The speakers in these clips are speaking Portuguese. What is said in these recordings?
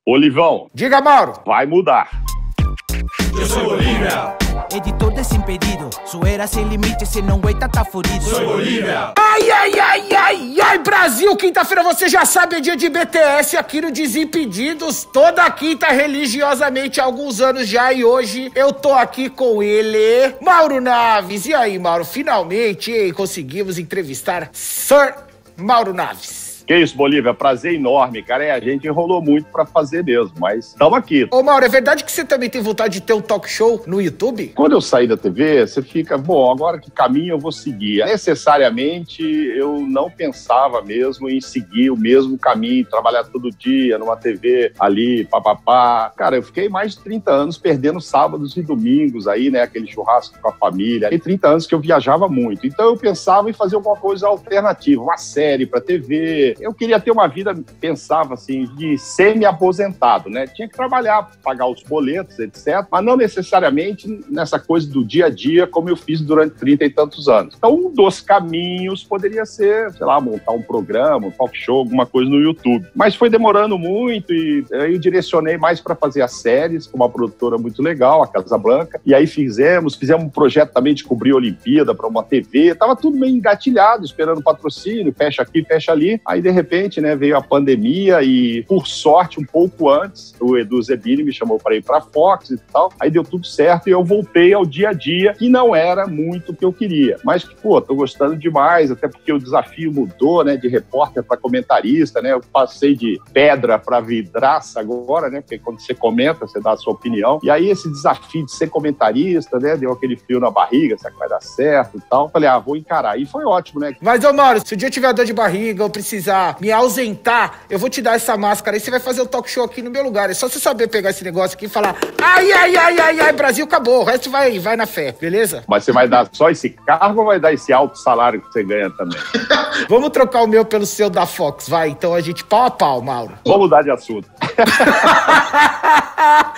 Olivão, Diga, Mauro. vai mudar. Eu sou Bolívia. Editor desimpedido, su era sem limite, se não aguenta tá furido. Sou Bolívia. Ai, Brasil, quinta-feira você já sabe, é dia de BTS aqui no Desimpedidos, toda quinta religiosamente há alguns anos já, e hoje eu tô aqui com ele, Mauro Naves. E aí, Mauro, finalmente, hein, conseguimos entrevistar Sir Mauro Naves. Que isso, Bolívia, prazer enorme, cara. A gente enrolou muito pra fazer mesmo, mas estamos aqui. Ô, Mauro, é verdade que você também tem vontade de ter um talk show no YouTube? Quando eu saí da TV, você fica, bom, agora que caminho eu vou seguir? Necessariamente, eu não pensava mesmo em seguir o mesmo caminho, trabalhar todo dia numa TV ali, papapá. Cara, eu fiquei mais de 30 anos perdendo sábados e domingos aí, né, aquele churrasco com a família. Tem 30 anos que eu viajava muito, então eu pensava em fazer alguma coisa alternativa, uma série pra TV. Eu queria ter uma vida, pensava assim, de semi-aposentado, né? Tinha que trabalhar, pagar os boletos, etc. Mas não necessariamente nessa coisa do dia a dia, como eu fiz durante 30 e tantos anos. Então, um dos caminhos poderia ser, sei lá, montar um programa, um talk show, alguma coisa no YouTube. Mas foi demorando muito e aí eu direcionei mais para fazer as séries, com uma produtora muito legal, a Casablanca. E aí fizemos um projeto também de cobrir a Olimpíada para uma TV. Tava tudo meio engatilhado, esperando patrocínio, fecha aqui, fecha ali. Aí, de repente, né, veio a pandemia e, por sorte, um pouco antes, o Edu Zebini me chamou para ir para a Fox e tal. Aí deu tudo certo e eu voltei ao dia a dia, que não era muito o que eu queria. Mas que, pô, tô gostando demais, até porque o desafio mudou, né, de repórter para comentarista, né? Eu passei de pedra para vidraça agora, né? Porque quando você comenta, você dá a sua opinião. E aí esse desafio de ser comentarista, né, deu aquele frio na barriga, será que vai dar certo e tal. Falei, vou encarar. E foi ótimo, né? Mas, ô Mauro, se o dia eu tiver dor de barriga, eu precisar me ausentar, eu vou te dar essa máscara aí, você vai fazer o talk show aqui no meu lugar. É só você saber pegar esse negócio aqui e falar ai, Brasil, acabou. O resto vai na fé, beleza? Mas você vai dar só esse cargo ou vai dar esse alto salário que você ganha também? Vamos trocar o meu pelo seu da Fox, vai. Então a gente pau a pau, Mauro. Vamos mudar de assunto.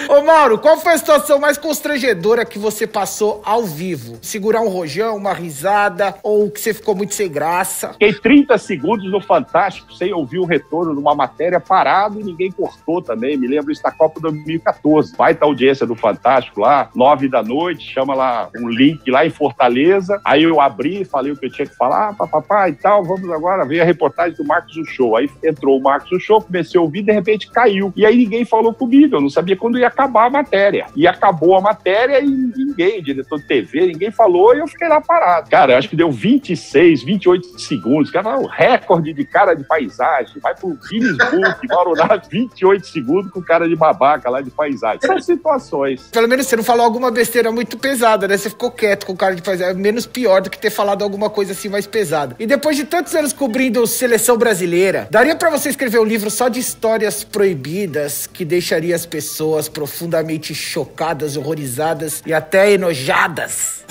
Ô, Mauro, qual foi a situação mais constrangedora que você passou ao vivo? Segurar um rojão, uma risada, ou que você ficou muito sem graça? Fiquei 30 segundos no Fantástico sem ouvir o retorno de uma matéria parado e ninguém cortou também. Me lembro isso da Copa 2014. Baita audiência do Fantástico lá, 9 da noite, chama lá um link lá em Fortaleza. Aí eu abri, falei o que eu tinha que falar, papapá e tal, vamos agora ver a reportagem do Marcos do Show. Aí entrou o Marcos do Show, comecei a ouvir, de repente caiu. E aí ninguém falou comigo, eu não sabia quando ia acabar a matéria. E acabou a matéria e ninguém, diretor de TV, ninguém falou e eu fiquei lá parado. Cara, eu acho que deu 26, 28 segundos. Cara, o recorde de cara de paisagem. Vai pro Guinness Book, Mauro Naves, 28 segundos com cara de babaca lá de paisagem. São situações. Pelo menos você não falou alguma besteira muito pesada, né? Você ficou quieto com cara de paisagem. É menos pior do que ter falado alguma coisa assim mais pesada. E depois de tantos anos cobrindo seleção brasileira, daria pra você escrever um livro só de histórias proibidas que deixaria as pessoas profundamente chocadas, horrorizadas e até enojadas?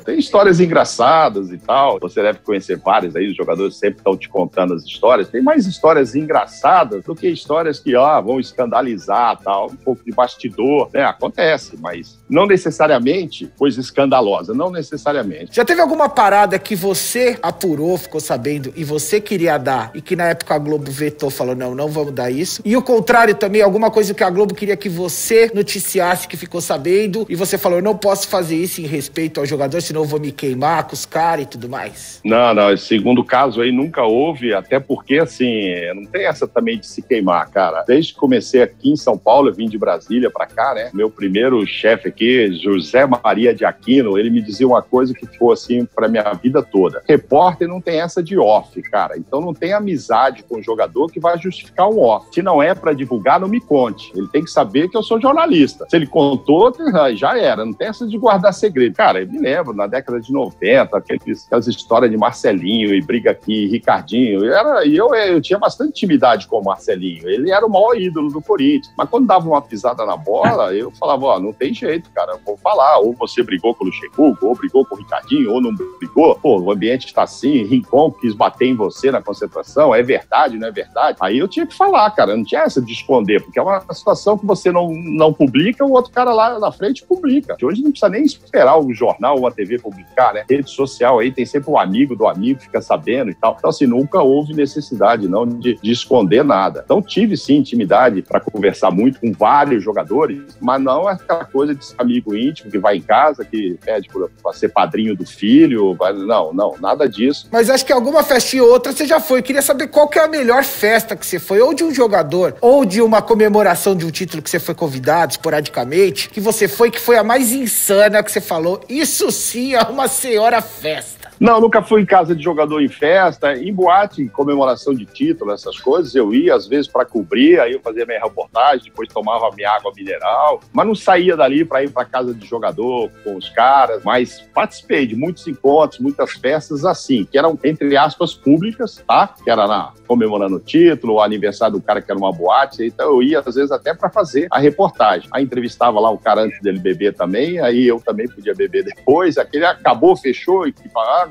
Tem histórias engraçadas e tal. Você deve conhecer várias aí, os jogadores sempre estão te contando as histórias. Tem mais histórias engraçadas do que histórias que vão escandalizar tal. Um pouco de bastidor, né? Acontece, mas não necessariamente coisa escandalosa, não necessariamente. Já teve alguma parada que você apurou, ficou sabendo e você queria dar e que na época a Globo vetou, falou não vamos dar isso? E o contrário também, alguma coisa que a Globo queria que você noticiasse, que ficou sabendo e você falou, eu não posso fazer isso em respeito ao jogador, senão eu vou me queimar com os caras e tudo mais? Não, esse segundo caso aí nunca houve, até porque, assim, não tem essa também de se queimar, cara. Desde que comecei aqui em São Paulo, eu vim de Brasília pra cá, né? Meu primeiro chefe aqui, José Maria de Aquino, ele me dizia uma coisa que ficou assim pra minha vida toda. Repórter não tem essa de off, cara. Então não tem amizade com o jogador que vai justificar um off. Se não é pra divulgar, não me conte. Ele tem que saber que eu sou jornalista. Se ele contou, já era. Não tem essa de guardar segredo. Cara, eu me lembro, na década de 90, aquelas histórias de Marcelinho e briga aqui, Ricardinho. Eu tinha bastante intimidade com o Marcelinho. Ele era o maior ídolo do Corinthians. Mas quando dava uma pisada na bola, eu falava, não tem jeito, cara, eu vou falar. Ou você brigou com o Luxemburgo, ou brigou com o Ricardinho, ou não brigou. Pô, o ambiente está assim, Rincon quis bater em você na concentração, é verdade, não é verdade? Aí eu tinha que falar, cara, não tinha essa de esconder, porque é uma situação que você não publica, o outro cara lá na frente publica. Hoje não precisa nem esperar um jornal ou uma TV publicar, né? Rede social aí tem sempre o amigo do amigo, fica sabendo e tal. Então, assim, nunca houve necessidade, não, de esconder nada. Então, tive, sim, intimidade para conversar muito com vários jogadores, mas não é aquela coisa de ser amigo íntimo que vai em casa, que pede para ser padrinho do filho. Não, nada disso. Mas acho que alguma festinha ou outra você já foi. Queria saber qual que é a melhor festa que você foi, ou de um jogador, ou de uma comemoração de um título que você foi convidado esporadicamente, que você foi, que foi a mais insana que você falou. Isso sim é uma senhora festa. Não, nunca fui em casa de jogador em festa, em boate, em comemoração de título, essas coisas. Eu ia, às vezes, para cobrir, aí eu fazia minha reportagem, depois tomava minha água mineral, mas não saía dali para ir para casa de jogador com os caras. Mas participei de muitos encontros, muitas festas assim, que eram, entre aspas, públicas, tá? Que era comemorando o título, o aniversário do cara que era uma boate. Então eu ia, às vezes, até para fazer a reportagem. Aí entrevistava lá o cara antes dele beber também, aí eu também podia beber depois. Aquele acabou, fechou, e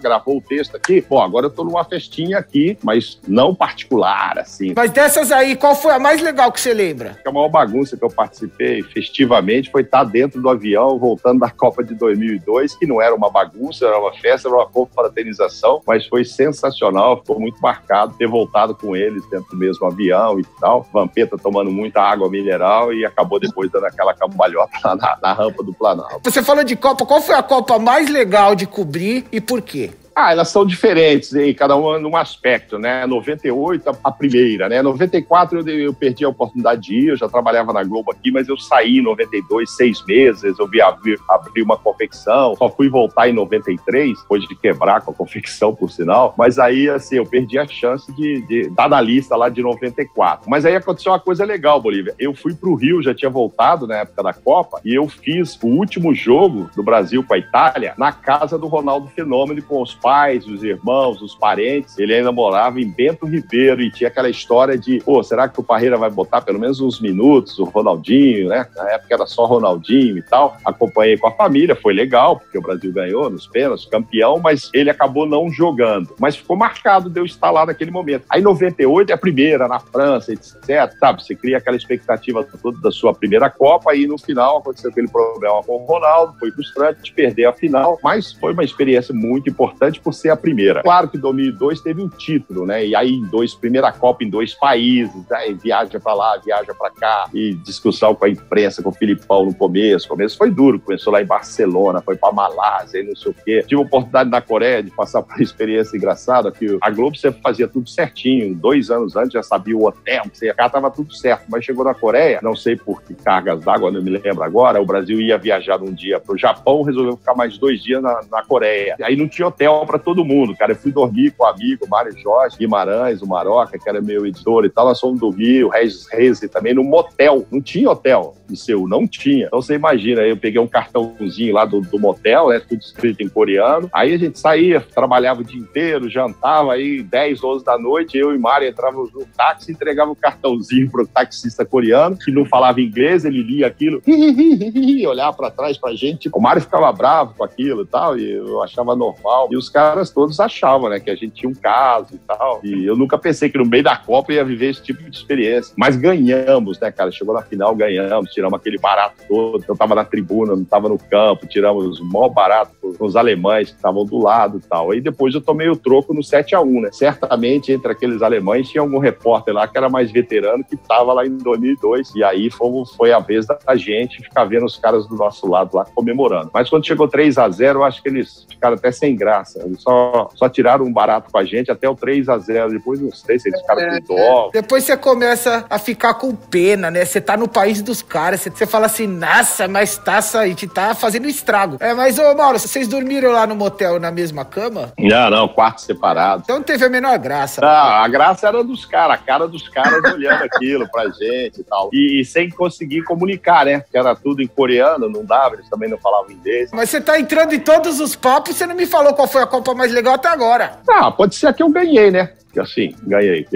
gravou o texto aqui. Bom, agora eu tô numa festinha aqui, mas não particular, assim. Mas dessas aí, qual foi a mais legal que você lembra? A maior bagunça que eu participei festivamente foi estar dentro do avião, voltando da Copa de 2002, que não era uma bagunça, era uma festa, era uma confraternização, mas foi sensacional, ficou muito marcado ter voltado com eles dentro do mesmo avião e tal. Vampeta tomando muita água mineral e acabou depois dando aquela cambalhota lá na rampa do Planalto. Você falou de Copa, qual foi a Copa mais legal de cobrir e por quê? Elas são diferentes, hein? Cada uma num aspecto, né? 98, a primeira, né? 94 eu perdi a oportunidade de ir, eu já trabalhava na Globo aqui, mas eu saí em 92, 6 meses, eu vi abrir uma confecção, só fui voltar em 93, depois de quebrar com a confecção, por sinal, mas aí, assim, eu perdi a chance de estar na lista lá de 94. Mas aí aconteceu uma coisa legal, Bolívia. Eu fui pro Rio, já tinha voltado na época da Copa, e eu fiz o último jogo do Brasil com a Itália na casa do Ronaldo Fenômeno, com os pais, os irmãos, os parentes. Ele ainda morava em Bento Ribeiro e tinha aquela história de, será que o Parreira vai botar pelo menos uns minutos, o Ronaldinho, né? Na época era só Ronaldinho e tal. Acompanhei com a família, foi legal, porque o Brasil ganhou nos pênaltis, campeão, mas ele acabou não jogando. Mas ficou marcado de eu estar lá naquele momento. Aí 98 é a primeira, na França, etc. Sabe, você cria aquela expectativa toda da sua primeira Copa e no final aconteceu aquele problema com o Ronaldo, foi frustrante perder a final, mas foi uma experiência muito importante por ser a primeira. Claro que em 2002 teve um título, né? E aí primeira Copa em 2 países, aí viaja pra lá, viaja pra cá, e discussão com a imprensa, com o Filipão no começo. O começo foi duro, começou lá em Barcelona, foi pra Malásia e não sei o quê. Tive a oportunidade na Coreia de passar por uma experiência engraçada, que a Globo sempre fazia tudo certinho. 2 anos antes já sabia o hotel, cá tava tudo certo, mas chegou na Coreia, não sei por que cargas d'água, não me lembro agora, o Brasil ia viajar um dia pro Japão, resolveu ficar mais 2 dias na Coreia. Aí não tinha hotel pra todo mundo, cara. Eu fui dormir com o amigo Mário Jorge Guimarães, o Maroca, que era meu editor e tal. Nós fomos dormir, o Regis Reis também, num motel. Não tinha hotel em Seul, não tinha. Então você imagina, eu peguei um cartãozinho lá do motel, né, tudo escrito em coreano. Aí a gente saía, trabalhava o dia inteiro, jantava, aí 10, 11 da noite, eu e Mário entrávamos no táxi e entregava o cartãozinho pro taxista coreano, que não falava inglês, ele lia aquilo, olhava pra trás pra gente. O Mário ficava bravo com aquilo e tal, e eu achava normal. E os caras todos achavam, né, que a gente tinha um caso e tal. E eu nunca pensei que no meio da Copa ia viver esse tipo de experiência. Mas ganhamos, né, cara? Chegou na final, ganhamos, tiramos aquele barato todo. Eu tava na tribuna, não tava no campo, tiramos o maior barato com os alemães que estavam do lado e tal. Aí depois eu tomei o troco no 7-1, né? Certamente entre aqueles alemães tinha algum repórter lá que era mais veterano que tava lá em 2002. E aí foi a vez da gente ficar vendo os caras do nosso lado lá comemorando. Mas quando chegou 3-0, eu acho que eles ficaram até sem graça. Eles só tiraram um barato com a gente até o 3-0. Depois não sei se eles ficaram com dó. Depois você começa a ficar com pena, né? Você tá no país dos caras, você fala assim, nossa, mas a gente tá fazendo estrago. Mas, ô Mauro, vocês dormiram lá no motel na mesma cama? Não, quarto separado. Então não teve a menor graça. Não, a graça era dos caras, a cara dos caras olhando aquilo pra gente e tal. E sem conseguir comunicar, né? Porque era tudo em coreano, não dava, eles também não falavam inglês. Mas você tá entrando em todos os papos e você não me falou qual foi a Copa mais legal até agora. Pode ser que eu ganhei, né? Assim, ganhei.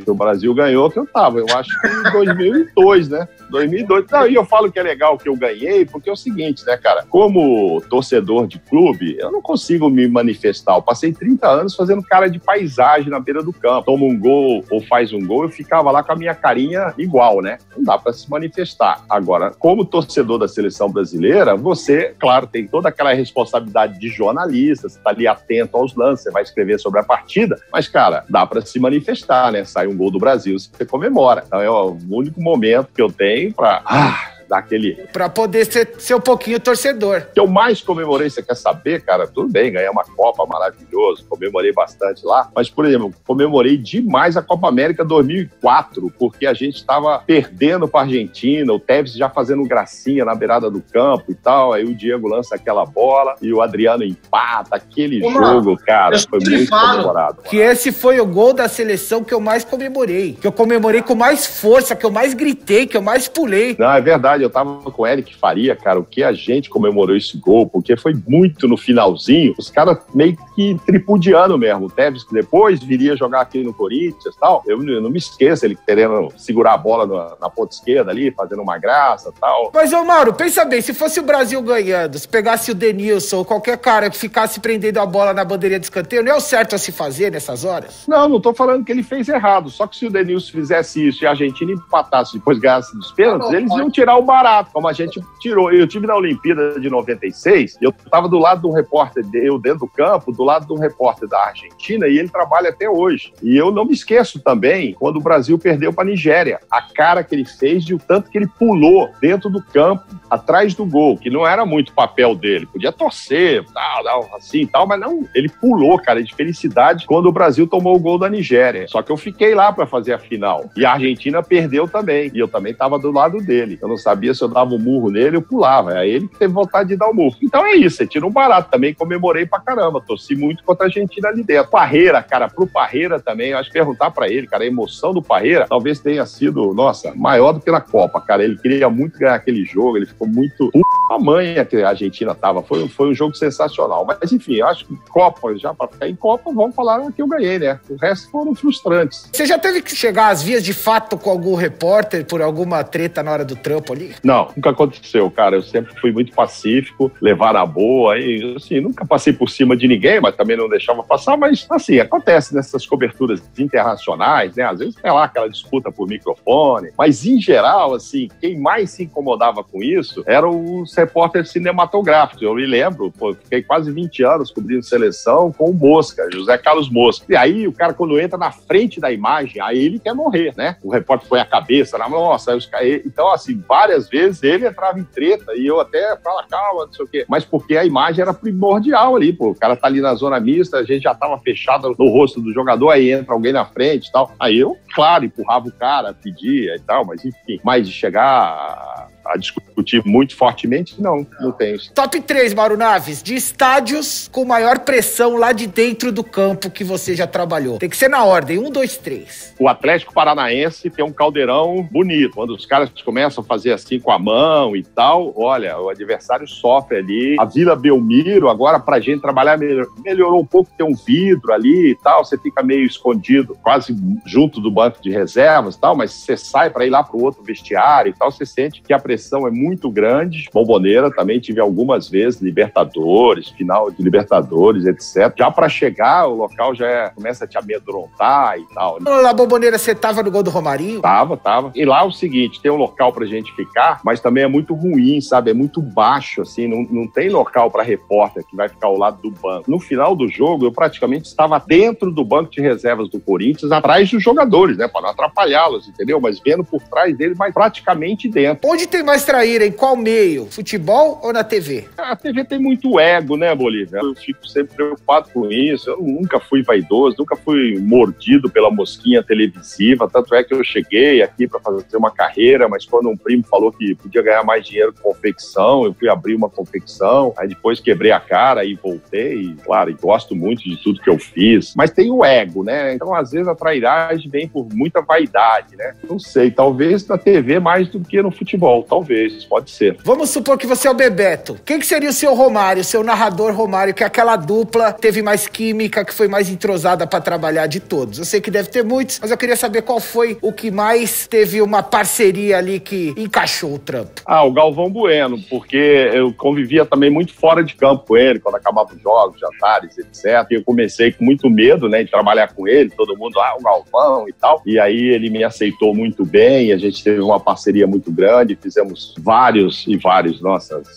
O Brasil ganhou que eu tava. Eu acho que em 2002, né? 2002. Não, e eu falo que é legal que eu ganhei, porque é o seguinte, né, cara? Como torcedor de clube, eu não consigo me manifestar. Eu passei 30 anos fazendo cara de paisagem na beira do campo. Toma um gol ou faz um gol, eu ficava lá com a minha carinha igual, né? Não dá pra se manifestar. Agora, como torcedor da seleção brasileira, você, claro, tem toda aquela responsabilidade de jornalista, você tá ali atento aos lances, você vai escrever sobre a partida, mas, cara, dá pra se manifestar, né? Sai um gol do Brasil, você comemora. Então é o único momento que eu tenho pra... daquele... Pra poder ser um pouquinho torcedor. O que eu mais comemorei, você quer saber, cara? Tudo bem, ganhei uma Copa, maravilhoso, comemorei bastante lá, mas, por exemplo, comemorei demais a Copa América 2004, porque a gente estava perdendo pra Argentina, o Tevez já fazendo gracinha na beirada do campo e tal, aí o Diego lança aquela bola e o Adriano empata, aquele jogo, cara, foi muito comemorado. Que esse foi o gol da seleção que eu mais comemorei, que eu comemorei com mais força, que eu mais gritei, que eu mais pulei. Não, é verdade. Eu tava com o Eric Faria, cara, o que a gente comemorou esse gol, porque foi muito no finalzinho, os caras meio que tripudiando mesmo. O Tevez, que depois viria jogar aqui no Corinthians e tal, eu não me esqueço, ele querendo segurar a bola na ponta esquerda ali, fazendo uma graça e tal. Mas, ô Mauro, pensa bem, se fosse o Brasil ganhando, se pegasse o Denilson ou qualquer cara que ficasse prendendo a bola na bandeirinha de escanteio, não é o certo a se fazer nessas horas? Não tô falando que ele fez errado, só que se o Denilson fizesse isso e a Argentina empatasse e depois ganhasse dos pênaltis, eles iam tirar o barato, como a gente tirou. Eu tive na Olimpíada de 96, eu estava do lado de um repórter, eu dentro do campo, do lado de um repórter da Argentina, e ele trabalha até hoje. E eu não me esqueço também, quando o Brasil perdeu para a Nigéria, a cara que ele fez e o tanto que ele pulou dentro do campo, atrás do gol, que não era muito papel dele. Podia torcer, tal, assim e tal, mas não, ele pulou, cara, de felicidade quando o Brasil tomou o gol da Nigéria. Só que eu fiquei lá para fazer a final. E a Argentina perdeu também. E eu também estava do lado dele. Eu não sabia se eu dava um murro nele, eu pulava. É ele que teve vontade de dar o murro. Então é isso, você tira um barato. Também comemorei pra caramba. Torci muito contra a Argentina ali dentro. Parreira, cara, pro Parreira também, eu acho que perguntar pra ele, cara, a emoção do Parreira talvez tenha sido, nossa, maior do que na Copa, cara. Ele queria muito ganhar aquele jogo, ele ficou muito... A manha que a Argentina tava. Foi um jogo sensacional. Mas enfim, eu acho que Copa, já pra ficar em Copa, vamos falar que eu ganhei, né? O resto foram frustrantes. Você já teve que chegar às vias de fato com algum repórter por alguma treta na hora do trampo ali? Não, nunca aconteceu, cara. Eu sempre fui muito pacífico, levar na boa. E, assim, nunca passei por cima de ninguém, mas também não deixava passar. Mas, assim, acontece nessas coberturas internacionais, né? Às vezes tem lá aquela disputa por microfone. Mas, em geral, assim, quem mais se incomodava com isso eram os repórteres cinematográficos. Eu me lembro, fiquei quase 20 anos cobrindo seleção com o Mosca, José Carlos Mosca. E aí, o cara, quando entra na frente da imagem, aí ele quer morrer, né? O repórter põe a cabeça na nossa, então, assim, várias vezes ele entrava em treta e eu até falo, calma, não sei o quê. Mas porque a imagem era primordial ali, pô. O cara tá ali na zona mista, a gente já tava fechado no rosto do jogador, aí entra alguém na frente e tal. Aí eu, claro, empurrava o cara, pedia e tal, mas enfim. Mas de chegar a discutir muito fortemente, não tem isso. Top 3, Mauro Naves, de estádios com maior pressão lá de dentro do campo que você já trabalhou. Tem que ser na ordem, 1, 2, 3. O Atlético Paranaense tem um caldeirão bonito. Quando os caras começam a fazer assim com a mão e tal, olha, o adversário sofre ali. A Vila Belmiro, agora pra gente trabalhar melhorou um pouco, tem um vidro ali e tal, você fica meio escondido, quase junto do banco de reservas e tal, mas você sai pra ir lá pro outro vestiário e tal, você sente que a pressão é muito grande. Bomboneira também tive algumas vezes, Libertadores, final de Libertadores, etc. Já pra chegar, o local já começa a te amedrontar e tal. Na Bomboneira, você tava no gol do Romarinho? Tava. E lá é o seguinte, tem um local pra gente ficar, mas também é muito ruim, sabe? É muito baixo, assim, não tem local pra repórter que vai ficar ao lado do banco. No final do jogo, eu praticamente estava dentro do banco de reservas do Corinthians, atrás dos jogadores, né? Pra não atrapalhá-los, entendeu? Mas vendo por trás deles, mas praticamente dentro. Onde tem mais traíra? Em qual meio? Futebol ou na TV? A TV tem muito ego, né, Bolívia? Eu fico sempre preocupado com isso. Eu nunca fui vaidoso, nunca fui mordido pela mosquinha televisiva. Tanto é que eu cheguei aqui para fazer uma carreira, mas quando um primo falou que podia ganhar mais dinheiro com confecção, eu fui abrir uma confecção. Aí depois quebrei a cara e voltei. E, claro, e gosto muito de tudo que eu fiz. Mas tem o ego, né? Então, às vezes, a trairagem vem por muita vaidade, né? Não sei, talvez na TV mais do que no futebol. Talvez. talvez, pode ser. Vamos supor que você é o Bebeto. Quem que seria o seu Romário, o seu narrador Romário, que é aquela dupla teve mais química, que foi mais entrosada pra trabalhar de todos? Eu sei que deve ter muitos, mas eu queria saber qual foi o que mais teve uma parceria ali que encaixou o trampo. O Galvão Bueno, porque eu convivia também muito fora de campo com ele, quando acabava os jogos, jantares, etc. E eu comecei com muito medo, né, de trabalhar com ele, todo mundo, o Galvão e tal. E aí ele me aceitou muito bem, a gente teve uma parceria muito grande, fizemos vários,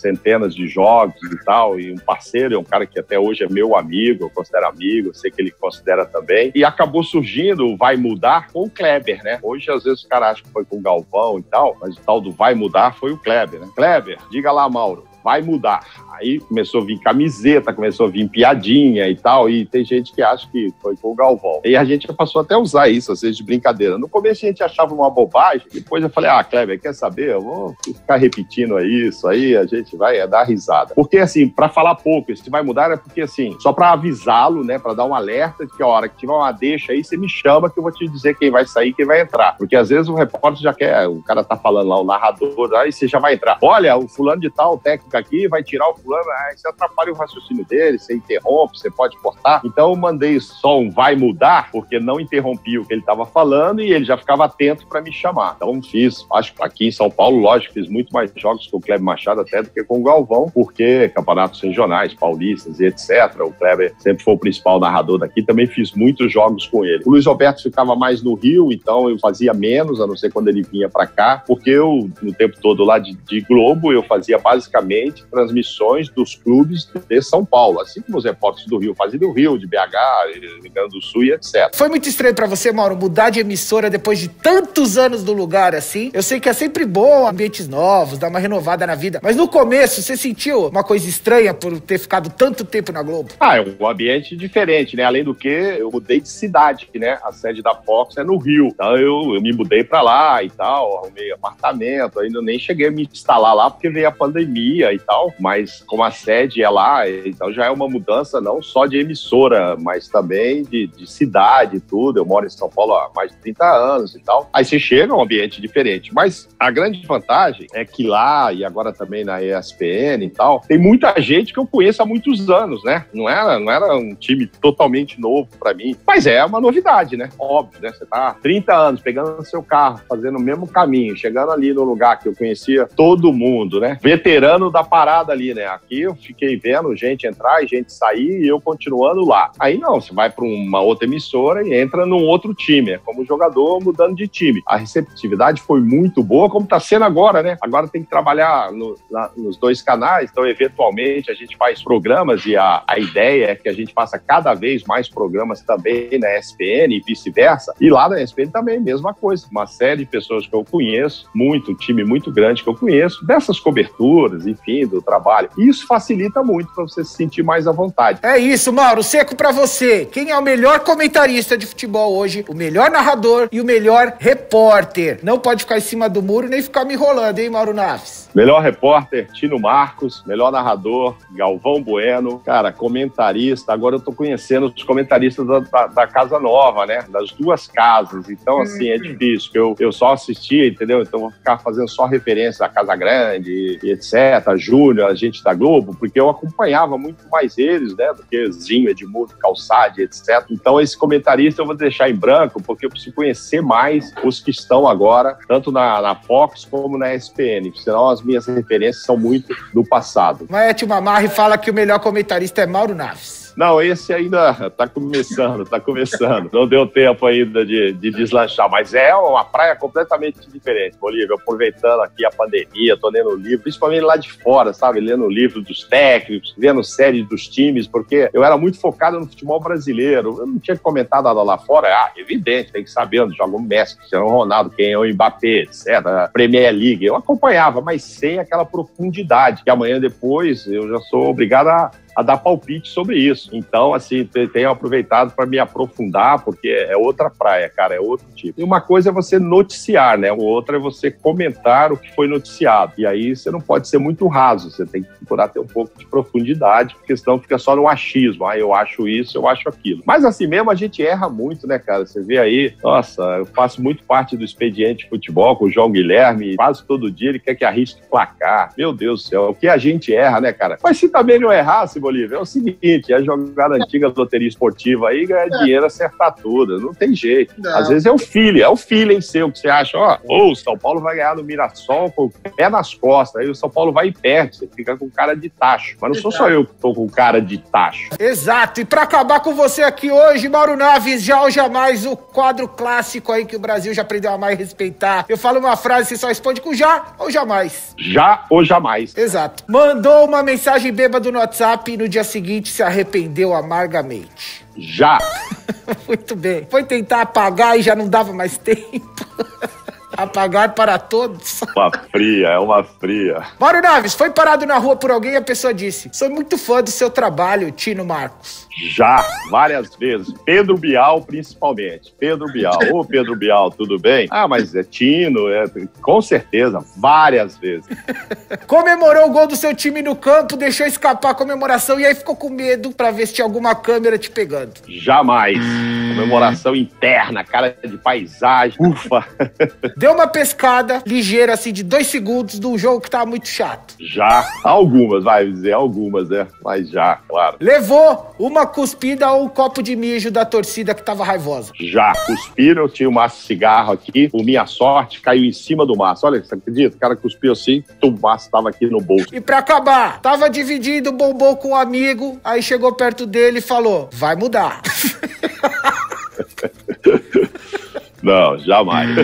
centenas de jogos e tal, e um parceiro, é um cara que até hoje é meu amigo, eu considero amigo, eu sei que ele considera também. E acabou surgindo o Vai Mudar com o Kleber, né? Hoje, às vezes, o cara acha que foi com o Galvão e tal, mas o tal do Vai Mudar foi o Kleber, né? Kleber, diga lá, Mauro, vai mudar. Aí começou a vir camiseta, começou a vir piadinha e tal, e tem gente que acha que foi com o Galvão. E a gente passou até a usar isso, às vezes, de brincadeira. No começo a gente achava uma bobagem, depois eu falei, Kleber, quer saber? Eu vou ficar repetindo isso aí, a gente vai dar risada. Porque, assim, pra falar pouco, esse vai mudar é porque, assim, só pra avisá-lo, né, pra dar um alerta de que a hora que tiver uma deixa aí, você me chama que eu vou te dizer quem vai sair e quem vai entrar. Porque, às vezes, o repórter já quer, o cara tá falando lá, o narrador, aí você já vai entrar. Olha, o fulano de tal, o técnico aqui, vai tirar o fulano, aí você atrapalha o raciocínio dele, você interrompe, você pode cortar. Então eu mandei só um vai mudar, porque não interrompi o que ele estava falando e ele já ficava atento para me chamar. Então fiz, acho que aqui em São Paulo, lógico, fiz muito mais jogos com o Kleber Machado até do que com o Galvão, porque campeonatos regionais, paulistas e etc. O Kleber sempre foi o principal narrador daqui, também fiz muitos jogos com ele. O Luiz Roberto ficava mais no Rio, então eu fazia menos, a não ser quando ele vinha para cá, porque eu, no tempo todo lá de Globo, eu fazia basicamente transmissões dos clubes de São Paulo, assim como os repórteres do Rio, fazia do Rio, de BH, Rio Grande do Sul e etc. Foi muito estranho pra você, Mauro, mudar de emissora depois de tantos anos do lugar assim? Eu sei que é sempre bom ambientes novos, dar uma renovada na vida, mas no começo você sentiu uma coisa estranha por ter ficado tanto tempo na Globo? É um ambiente diferente, né? Além do que, eu mudei de cidade, né? A sede da Fox é no Rio, então eu me mudei pra lá e tal, arrumei apartamento, ainda nem cheguei a me instalar lá porque veio a pandemia e tal, mas como a sede é lá, então já é uma mudança não só de emissora, mas também de cidade e tudo. Eu moro em São Paulo há mais de 30 anos e tal. Aí você chega a um ambiente diferente. Mas a grande vantagem é que lá, e agora também na ESPN e tal, tem muita gente que eu conheço há muitos anos, né? Não era um time totalmente novo pra mim, mas é uma novidade, né? Óbvio, né? Você tá há 30 anos pegando seu carro, fazendo o mesmo caminho, chegando ali no lugar que eu conhecia todo mundo, né? Veterano da parada ali, né? Aqui eu fiquei vendo gente entrar e gente sair e eu continuando lá. Aí não, você vai para uma outra emissora e entra num outro time, é como jogador mudando de time. A receptividade foi muito boa, como tá sendo agora, né? Agora tem que trabalhar nos dois canais, então eventualmente a gente faz programas e a ideia é que a gente faça cada vez mais programas também na ESPN e vice-versa. E lá na ESPN também, mesma coisa. Uma série de pessoas que eu conheço, um time muito grande que eu conheço, dessas coberturas, enfim, do trabalho. E isso facilita muito para você se sentir mais à vontade. É isso, Mauro. Seco pra você. Quem é o melhor comentarista de futebol hoje, o melhor narrador e o melhor repórter? Não pode ficar em cima do muro nem ficar me enrolando, hein, Mauro Naves? Melhor repórter, Tino Marcos. Melhor narrador, Galvão Bueno. Cara, comentarista. Agora eu tô conhecendo os comentaristas da Casa Nova, né? Das duas casas. Então, assim, é difícil. Eu só assistia, entendeu? Então, vou ficar fazendo só referência à Casa Grande e etc. A Júnior, a gente da Globo, porque eu acompanhava muito mais eles, né? Do que Zinho, Edmundo, Calçade, etc. Então, esse comentarista eu vou deixar em branco, porque eu preciso conhecer mais os que estão agora, tanto na Fox como na ESPN. Senão, as minhas referências são muito do passado. Maete Mamarri fala que o melhor comentarista é Mauro Naves. Não, esse ainda tá começando. Não deu tempo ainda de deslanchar, mas é uma praia completamente diferente, Bolívia. Aproveitando aqui a pandemia, tô lendo livro, principalmente lá de fora, sabe? Lendo livro dos técnicos, vendo série dos times, porque eu era muito focado no futebol brasileiro. Eu não tinha comentado nada lá fora. Evidente, tem que saber onde joga o Messi, Cristiano Ronaldo, quem é o Mbappé, etc. Premier League. Eu acompanhava, mas sem aquela profundidade, que amanhã depois eu já sou obrigado a a dar palpite sobre isso. Então, assim, tenho aproveitado para me aprofundar, porque é outra praia, cara, é outro tipo. E uma coisa é você noticiar, né? Outra é você comentar o que foi noticiado. E aí você não pode ser muito raso, você tem que procurar ter um pouco de profundidade, porque senão fica só no achismo. Eu acho isso, eu acho aquilo. Mas assim mesmo a gente erra muito, né, cara? Você vê aí, nossa, eu faço muito parte do Expediente de Futebol com o João Guilherme, quase todo dia ele quer que arrisque placar. Meu Deus do céu, o que a gente erra, né, cara? Mas se também não errasse, Bolívia, é o seguinte, a jogada antiga da loteria esportiva aí, ganhar dinheiro, acertar tudo, não tem jeito. Não. Às vezes é o feeling seu, que você acha, o São Paulo vai ganhar no Mirassol com o pé nas costas, aí o São Paulo vai e perde, você fica com cara de tacho. Mas não sou só eu que tô com cara de tacho. Exato, e pra acabar com você aqui hoje, Mauro Naves, já ou jamais, o quadro clássico aí que o Brasil já aprendeu a amar e respeitar. Eu falo uma frase, você só responde com já ou jamais. Já ou jamais. Exato. Mandou uma mensagem bêbado no WhatsApp e no dia seguinte se arrependeu amargamente. Já. Muito bem. Foi tentar apagar e já não dava mais tempo. Apagar para todos. É uma fria. Mauro Naves, foi parado na rua por alguém e a pessoa disse: sou muito fã do seu trabalho, Tino Marcos. Já, várias vezes. Pedro Bial, principalmente. Pedro Bial. Ô, Pedro Bial, tudo bem? Ah, mas é Tino, com certeza, várias vezes. Comemorou o gol do seu time no campo, deixou escapar a comemoração e aí ficou com medo pra ver se tinha alguma câmera te pegando. Jamais. Comemoração interna, cara de paisagem. Ufa. Deu uma pescada ligeira, assim, de 2 segundos de um jogo que tava muito chato. Já. Algumas, vai dizer, algumas, né? Mas já, claro. Levou uma cuspida ou um copo de mijo da torcida que tava raivosa. Já. Cuspiram, eu tinha um maço de cigarro aqui, por minha sorte, caiu em cima do maço. Olha, você acredita? O cara cuspiu assim, o maço tava aqui no bolso. E pra acabar, tava dividindo o bombom com um amigo, aí chegou perto dele e falou: vai mudar. Não, jamais.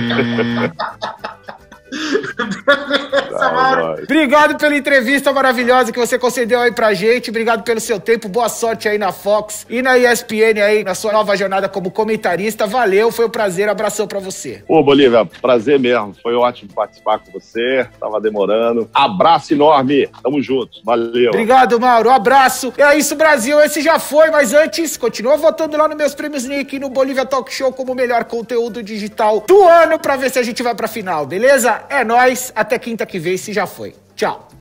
Obrigado pela entrevista maravilhosa que você concedeu aí pra gente. Obrigado pelo seu tempo. Boa sorte aí na Fox e na ESPN aí, na sua nova jornada como comentarista. Valeu, foi um prazer. Abração pra você. Ô, Bolívia, prazer mesmo. Foi ótimo participar com você. Tava demorando. Abraço enorme. Tamo juntos. Valeu. Obrigado, Mauro. Um abraço. É isso, Brasil. Esse já foi, mas antes, continua votando lá nos meus prêmios Nick no Bolívia Talk Show como o melhor conteúdo digital do ano pra ver se a gente vai pra final, beleza? É nóis, até quinta que vem, se já foi. Tchau.